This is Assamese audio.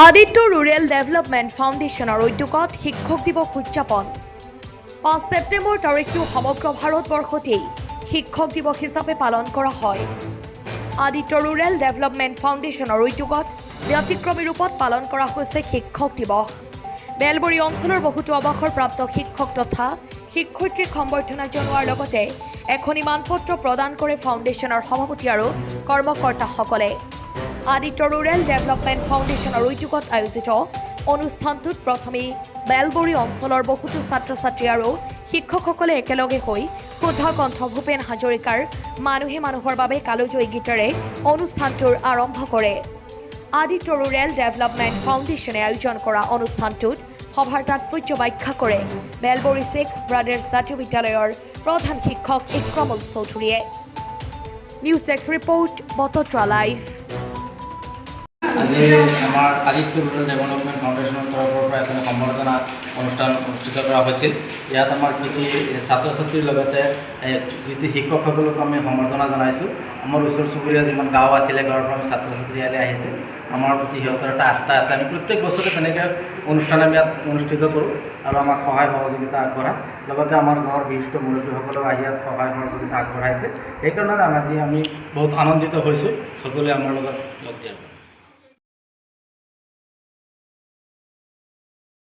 আদিত্য ৰুৰেল ডেভেলপমেণ্ট ফাউণ্ডেশ্যনৰ উদ্যোগত শিক্ষক দিৱস উদযাপন ৫ ছেপ্টেম্বৰ তাৰিখটো সমগ্ৰ ভাৰতবৰ্ষতেই শিক্ষক দিৱস হিচাপে পালন কৰা হয়। আদিত্য ৰুৰেল ডেভেলপমেণ্ট ফাউণ্ডেশ্যনৰ উদ্যোগত ব্যতিক্ৰমী ৰূপত পালন কৰা হৈছে শিক্ষক দিৱস। বেলবৰী অঞ্চলৰ বহুতো অৱসৰপ্ৰাপ্ত শিক্ষক তথা শিক্ষয়িত্ৰীক সম্বৰ্ধনা জনোৱাৰ লগতে এখনি মানপত্ৰ প্ৰদান কৰে ফাউণ্ডেশ্যনৰ সভাপতি আৰু কৰ্মকৰ্তাসকলে। আদিত্য ৰুৰেল ডেভেলপমেণ্ট ফাউণ্ডেশ্যনৰ উদ্যোগত আয়োজিত অনুষ্ঠানটোত প্ৰথমে বেলবৰী অঞ্চলৰ বহুতো ছাত্ৰ ছাত্ৰী আৰু শিক্ষকসকলে একেলগে হৈ শুদ্ধ কণ্ঠ ভূপেন হাজৰিকাৰ মানুহে মানুহৰ বাবে কালজয়ী গীতেৰে অনুষ্ঠানটোৰ আৰম্ভ কৰে। আদিত্য ৰুৰেল ডেভেলপমেণ্ট ফাউণ্ডেশ্যনে আয়োজন কৰা অনুষ্ঠানটোত সভাৰ তাৎপৰ্য ব্যাখ্যা কৰে বেলবৰী শেখ ব্ৰাদাৰ্ছ জাতীয় বিদ্যালয়ৰ প্ৰধান শিক্ষক ইক্ৰমুল চৌধুৰীয়ে। News desk report Batadrava live. আজি আমাৰ আদিত্য ৰুৰেল ডেভেলপমেণ্ট ফাউণ্ডেশ্যনৰ তৰফৰ পৰা এখন সম্বৰ্ধনা অনুষ্ঠান অনুষ্ঠিত কৰা হৈছিল। ইয়াত আমাৰ কৃতি ছাত্ৰ ছাত্ৰীৰ লগতে কৃতি শিক্ষকসকলক আমি সম্বৰ্ধনা জনাইছোঁ। আমাৰ ওচৰ চুবুৰীয়া যিমান গাঁও আছিলে গাঁৱৰ পৰা আমি ছাত্ৰ ছাত্ৰী ইয়ালৈ আহিছে। আমাৰ প্ৰতি সিহঁতৰ এটা আস্থা আছে। আমি প্ৰত্যেক বছৰে তেনেকৈ অনুষ্ঠান আমি ইয়াত অনুষ্ঠিত কৰোঁ আৰু আমাক সহায় সহযোগিতা আগবঢ়ায়। লগতে আমাৰ গাঁৱৰ বিশিষ্ট মুৰব্বীসকলেও আহি ইয়াত সহায় সহযোগিতা আগবঢ়াইছে। সেইকাৰণে আজি আমি বহুত আনন্দিত হৈছোঁ সকলোৱে আমাৰ লগত লগ দিয়াৰ।